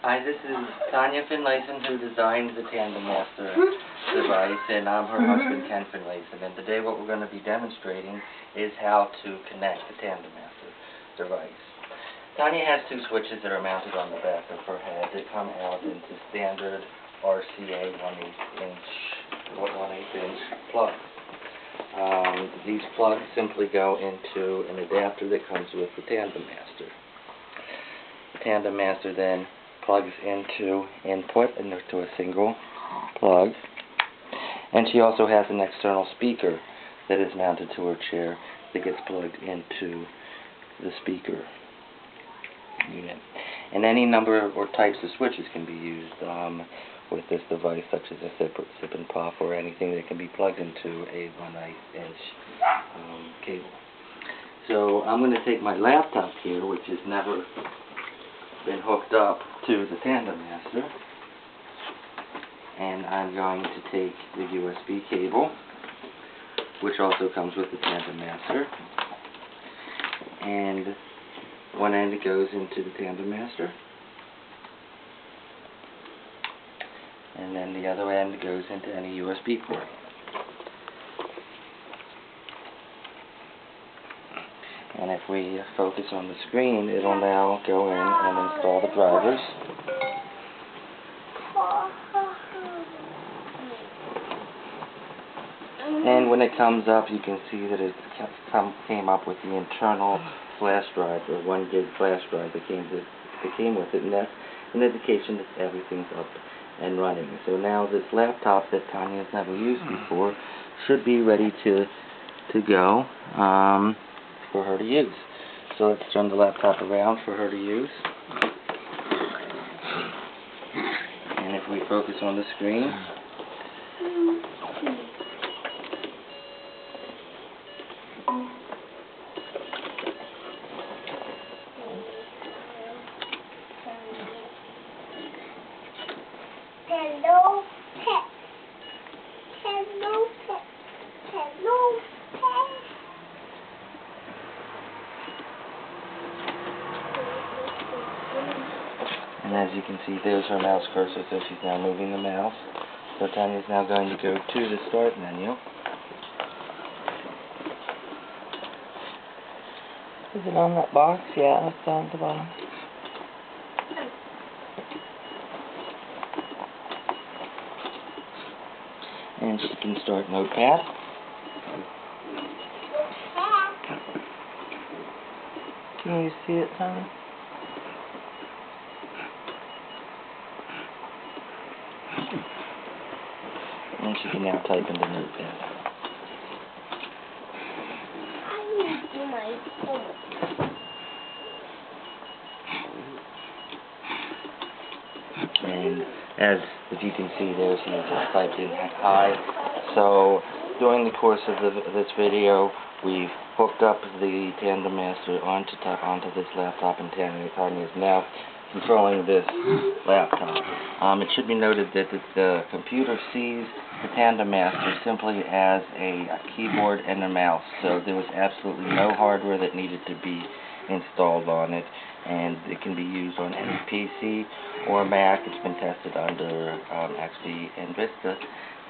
Hi, this is Tanya Finlayson, who designed the TandemMaster device, and I'm her husband, Ken Finlayson. And today what we're going to be demonstrating is how to connect the TandemMaster device. Tanya has two switches that are mounted on the back of her head that come out into standard RCA 1/8-inch plugs. These plugs simply go into an adapter that comes with the TandemMaster. The TandemMaster then plugs into input into a single plug, and she also has an external speaker that is mounted to her chair that gets plugged into the speaker unit. And any number or types of switches can be used with this device, such as a sip and pop or anything that can be plugged into a 1/8-inch cable. So I'm going to take my laptop here, which has never been hooked up to the TandemMaster, and I'm going to take the USB cable, which also comes with the TandemMaster, and one end goes into the TandemMaster, and then the other end goes into any USB port. And if we focus on the screen, it'll now go in and install the drivers. And when it comes up, you can see that it came up with the internal flash drive, or 1 gig flash drive that came with it, and that's an indication that everything's up and running. So now this laptop that Tanya has never used before should be ready to go for her to use. So let's turn the laptop around for her to use. And if we focus on the screen, Hello, pet. Hello, pet. Hello, pet. and as you can see, there's her mouse cursor, so she's now moving the mouse. So Tanya's now going to go to the start menu. Is it on that box? Yeah, it's on the bottom. And she can start Notepad. Can you see it, Tanya? And she can now type into Notepad. I need to do my homework. And as if you can see there, she just typed in hi. So during the course of this video, we've hooked up the TandemMaster onto this laptop, and Tanya is now controlling this laptop. It should be noted that the computer sees the TandemMaster simply as a keyboard and a mouse, so there was absolutely no hardware that needed to be installed on it, and it can be used on any PC or Mac. It's been tested under XP and Vista,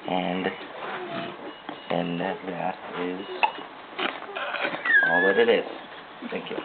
and that is all that it is. Thank you.